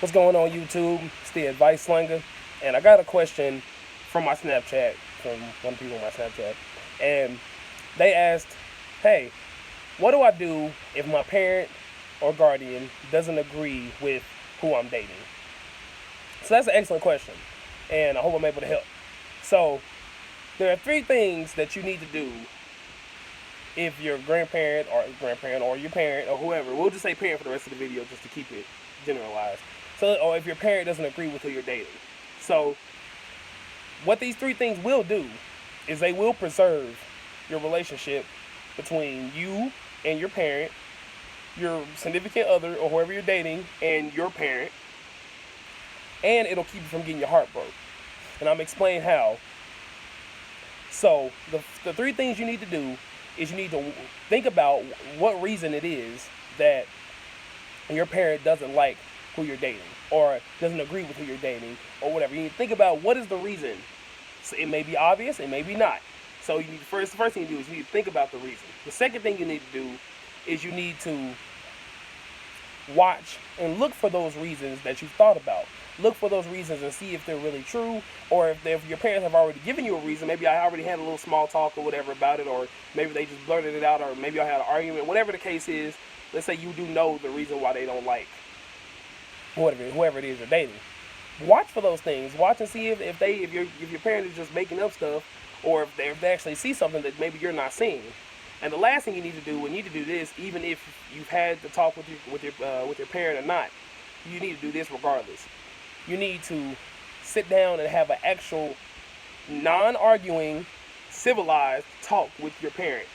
What's going on YouTube? It's the Advice Slinger, and I got a question from my Snapchat, from one of the people on my Snapchat, and they asked, "Hey, what do I do if my parent or guardian doesn't agree with who I'm dating?" So that's an excellent question, and I hope I'm able to help. So there are three things that you need to do if your grandparent or your parent or whoever, we'll just say parent for the rest of the video just to keep it generalized. So, or if your parent doesn't agree with who you're dating. So, what these three things will do is they will preserve your relationship between you and your parent, your significant other, or whoever you're dating, and your parent, and it'll keep you from getting your heart broke. And I'm explaining how. So, the three things you need to do is you need to think about what reason it is that your parent doesn't like who you're dating or doesn't agree with who you're dating or whatever. You need to think about what is the reason. So it may be obvious, it may be not. So you need the first thing you do is you need to think about the reason. The second thing you need to do is you need to watch and look for those reasons that you've thought about. Look for those reasons and see if they're really true, or if your parents have already given you a reason. Maybe I already had a little small talk or whatever about it, or maybe they just blurted it out, or maybe I had an argument. Whatever the case is, let's say you do know the reason why they don't like whoever it is you're dating. Watch for those things. Watch and see if your parent is just making up stuff, or if they actually see something that maybe you're not seeing. And the last thing you need to do, when you need to do this, even if you've had the talk with your parent or not, you need to do this regardless. You need to sit down and have an actual non-arguing, civilized talk with your parent.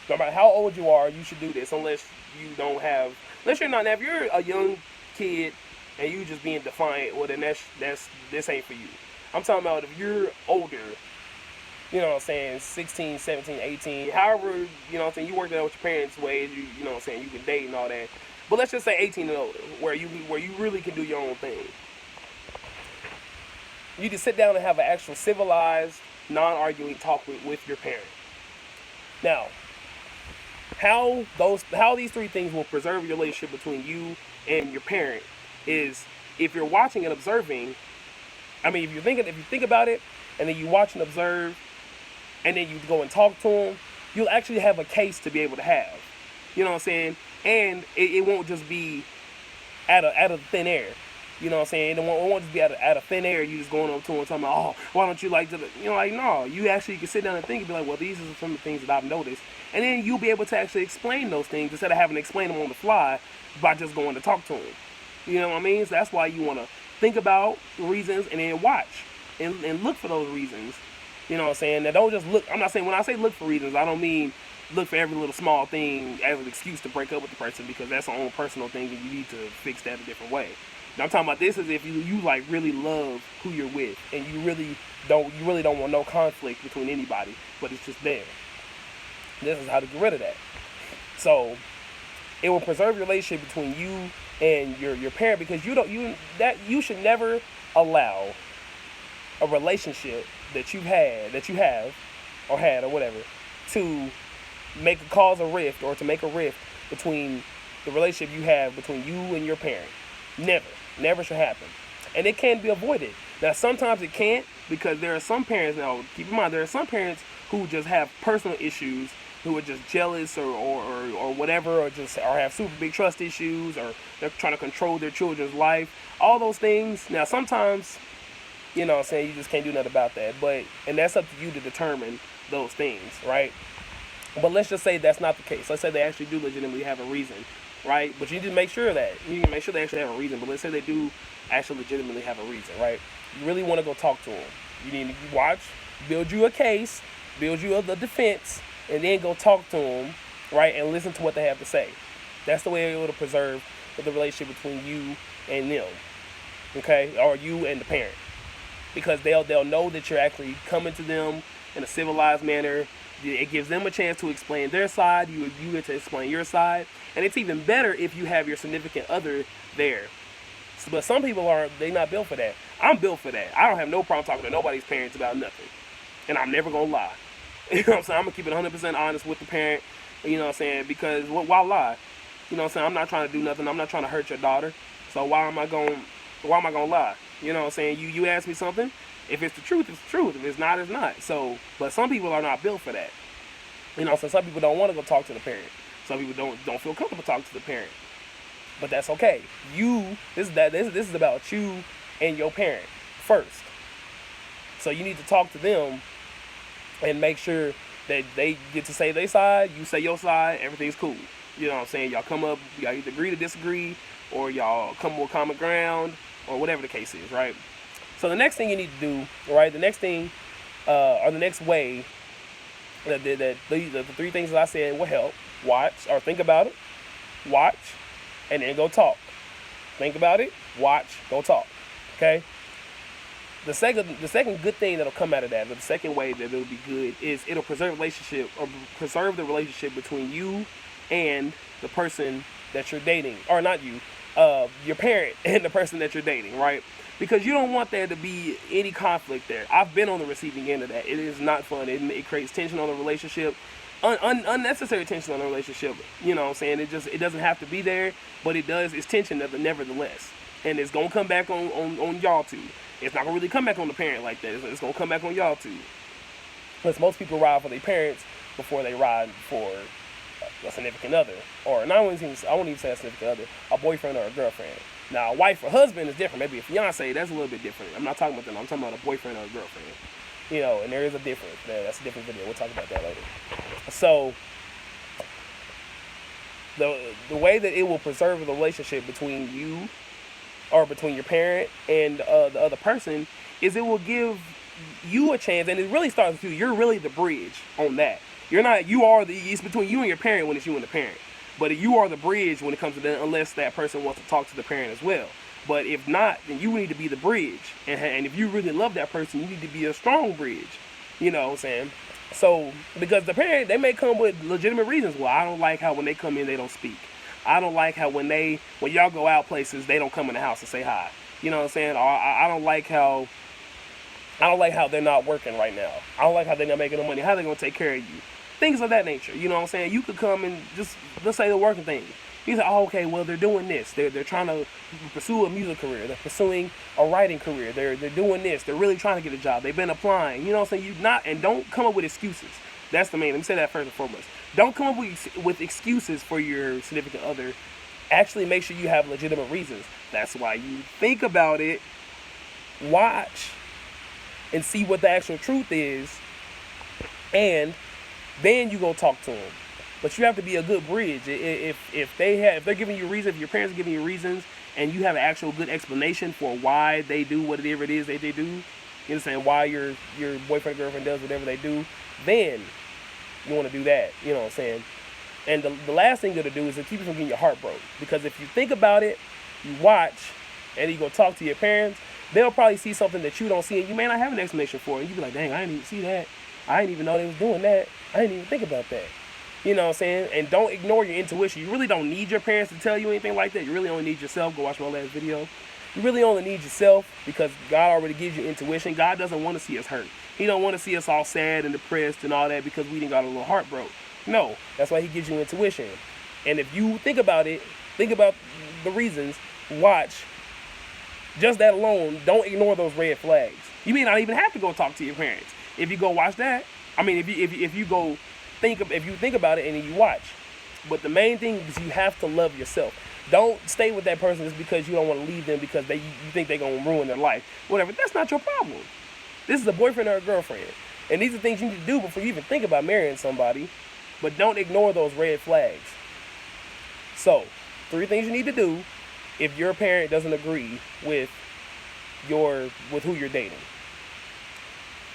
No matter how old you are, you should do this unless you don't have, unless you're not, now if you're a young kid and you just being defiant, well then that's this ain't for you. I'm talking about if you're older, you know what I'm saying, 16, 17, 18, however, you know what I'm saying, you worked out with your parents' way, you know what I'm saying, you can date and all that. But let's just say 18 and older, where you really can do your own thing. You need to sit down and have an actual civilized, non-arguing talk with your parent. Now, how these three things will preserve your relationship between you and your parent is if you're watching and observing. I mean, if you think about it, and then you watch and observe, and then you go and talk to them, you'll actually have a case to be able to have. You know what I'm saying? And it won't just be out of thin air. You know what I'm saying? It won't just be out of thin air. You just going up to them and talking about, oh, why don't you like to, you know, like, no. You actually can sit down and think and be like, well, these are some of the things that I've noticed. And then you'll be able to actually explain those things instead of having to explain them on the fly by just going to talk to them. You know what I mean? So that's why you want to think about reasons and then watch and look for those reasons. You know what I'm saying? Now, don't just look. I'm not saying, when I say look for reasons, I don't mean look for every little small thing as an excuse to break up with the person, because that's your own personal thing and you need to fix that a different way. Now, I'm talking about this is if you like really love who you're with and you really don't want no conflict between anybody, but it's just there. This is how to get rid of that. So it will preserve your relationship between you and your parent, because you should never allow a relationship that you have or had or whatever to cause a rift, or to make a rift between the relationship you have between you and your parent. Never should happen. And it can be avoided. Now sometimes it can't, because there are some parents, now keep in mind, there are some parents who just have personal issues, who are just jealous or whatever, or have super big trust issues, or they're trying to control their children's life. All those things. Now sometimes, you know what I'm saying, you just can't do nothing about that. And that's up to you to determine those things, right? But let's just say that's not the case. Let's say they actually do legitimately have a reason, right? But you need to make sure that. You need to make sure they actually have a reason. But let's say they do actually legitimately have a reason, right? You really want to go talk to them. You need to watch, build you a case, build you a defense, and then go talk to them, right? And listen to what they have to say. That's the way you're able to preserve the relationship between you and them, okay? Or you and the parent. Because they'll know that you're actually coming to them in a civilized manner. It gives them a chance to explain their side. You get to explain your side. And it's even better if you have your significant other there. But some people they're not built for that. I'm built for that. I don't have no problem talking to nobody's parents about nothing. And I'm never going to lie. You know what I'm saying? I'm going to keep it 100% honest with the parent. You know what I'm saying? Because why lie? You know what I'm saying? I'm not trying to do nothing. I'm not trying to hurt your daughter. So why am I going to lie? You know what I'm saying? You ask me something. If it's the truth, it's the truth. If it's not, it's not. So, but some people are not built for that. You know, so some people don't want to go talk to the parent. Some people don't feel comfortable talking to the parent. But that's okay. This is about you and your parent first. So you need to talk to them and make sure that they get to say their side, you say your side, everything's cool. You know what I'm saying? Y'all come up, y'all either agree to disagree, or y'all come with common ground, or whatever the case is, right? So the next thing you need to do, right? The next thing, or the next way, the three things that I said will help: watch or think about it, watch, and then go talk. Think about it, watch, go talk. Okay. The second good thing that'll come out of that, or the second way that it'll be good, is it'll preserve the relationship between you and the person that you're dating, or not you, your parent and the person that you're dating, right? Because you don't want there to be any conflict there. I've been on the receiving end of that. It is not fun. It creates tension on the relationship, unnecessary tension on the relationship. You know what I'm saying? It doesn't have to be there, but it does. It's tension nevertheless, and it's gonna come back on y'all two. It's not gonna really come back on the parent like that. It's gonna come back on y'all too. Because most people ride for their parents before they ride for a significant other, or I won't even say a significant other, a boyfriend or a girlfriend. Now, a wife or husband is different. Maybe a fiance, that's a little bit different. I'm not talking about that. I'm talking about a boyfriend or a girlfriend. You know, and there is a difference. That's a different video. We'll talk about that later. So, the way that it will preserve the relationship between you, or between your parent and the other person, is it will give you a chance, and it really starts with you. You're really the bridge on that. It's between you and your parent when it's you and the parent. But you are the bridge when it comes to that, unless that person wants to talk to the parent as well. But if not, then you need to be the bridge. And if you really love that person, you need to be a strong bridge. You know what I'm saying? So, because the parent, they may come with legitimate reasons. Well, I don't like how when they come in, they don't speak. I don't like how when y'all go out places, they don't come in the house and say hi. You know what I'm saying? Or I don't like how they're not working right now. I don't like how they're not making no money. How are they going to take care of you? Things of that nature. You know what I'm saying? You could come and just, let's say the working thing. You say, oh, okay, well, they're doing this. They're trying to pursue a music career. They're pursuing a writing career. They're doing this. They're really trying to get a job. They've been applying. You know what I'm saying? And don't come up with excuses. That's the main. Let me say that first and foremost. Don't come up with excuses for your significant other. Actually, make sure you have legitimate reasons. That's why you think about it, watch, and see what the actual truth is, and then you go talk to them. But you have to be a good bridge. If they're giving you reasons, if your parents are giving you reasons, and you have an actual good explanation for why they do whatever it is that they do, you understand why your boyfriend, girlfriend does whatever they do, then you want to do that. You know what I'm saying? And the last thing you're going to do is to keep you from getting your heart broke. Because if you think about it, you watch, and you go talk to your parents, they'll probably see something that you don't see, and you may not have an explanation for it. And you be like, dang, I didn't even see that. I didn't even know they was doing that. I didn't even think about that. You know what I'm saying? And don't ignore your intuition. You really don't need your parents to tell you anything like that. You really only need yourself. Go watch my last video. You really only need yourself, because God already gives you intuition. God doesn't want to see us hurt. He don't want to see us all sad and depressed and all that because we didn't got a little heart broke. No, that's why he gives you intuition. And if you think about it, think about the reasons, watch, just that alone, don't ignore those red flags. You may not even have to go talk to your parents. If you go watch that, I mean, if you think about it and then you watch. But the main thing is you have to love yourself. Don't stay with that person just because you don't want to leave them because you think they're going to ruin their life. Whatever. That's not your problem. This is a boyfriend or a girlfriend. And these are things you need to do before you even think about marrying somebody. But don't ignore those red flags. So, 3 things you need to do if your parent doesn't agree with who you're dating.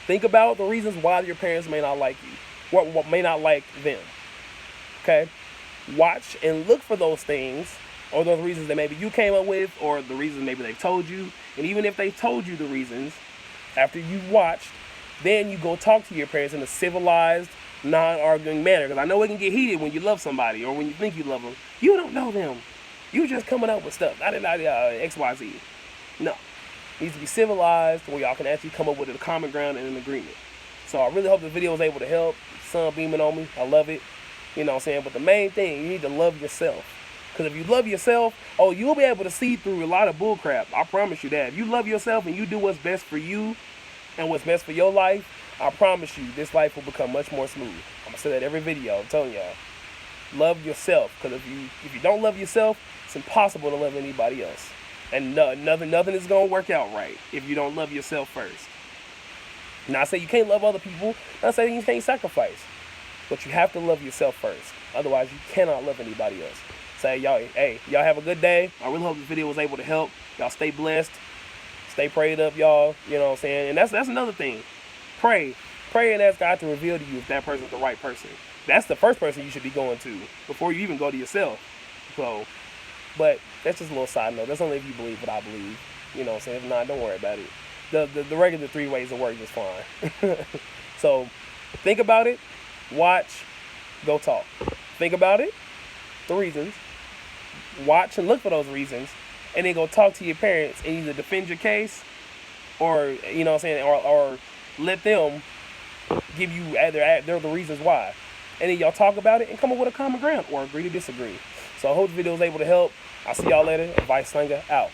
Think about the reasons why your parents may not like you. What may not like them. Okay? Watch and look for those things, or those reasons that maybe you came up with, or the reasons maybe they told you. And even if they told you the reasons, after you've watched, then you go talk to your parents in a civilized, non-arguing manner. Because I know it can get heated when you love somebody, or when you think you love them. You don't know them. You just coming up with stuff. Not XYZ. No. It needs to be civilized, where y'all can actually come up with a common ground and an agreement. So I really hope the video was able to help. Sun beaming on me. I love it. You know what I'm saying? But the main thing, you need to love yourself. Because if you love yourself, oh, you'll be able to see through a lot of bullcrap. I promise you that. If you love yourself and you do what's best for you and what's best for your life, I promise you this life will become much more smooth. I'm gonna say that every video. I'm telling y'all, love yourself. Because if you don't love yourself, it's impossible to love anybody else. And nothing is gonna work out right if you don't love yourself first. Now I say you can't love other people. Not saying you can't sacrifice, but you have to love yourself first. Otherwise, you cannot love anybody else. Say y'all, hey, y'all have a good day. I really hope this video was able to help. Y'all stay blessed, stay prayed up, y'all. You know what I'm saying? And that's another thing. Pray and ask God to reveal to you if that person's the right person. That's the first person you should be going to before you even go to yourself. So, but that's just a little side note. That's only if you believe what I believe. You know what I'm saying? If not, don't worry about it. The regular 3 ways of work is fine. So, think about it. Watch. Go talk. Think about it. The reasons. Watch and look for those reasons. And then go talk to your parents and either defend your case or, you know what I'm saying, or let them give you they're the reasons why. And then y'all talk about it and come up with a common ground or agree to disagree. So I hope the video was able to help. I'll see y'all later. Advice Slinger out.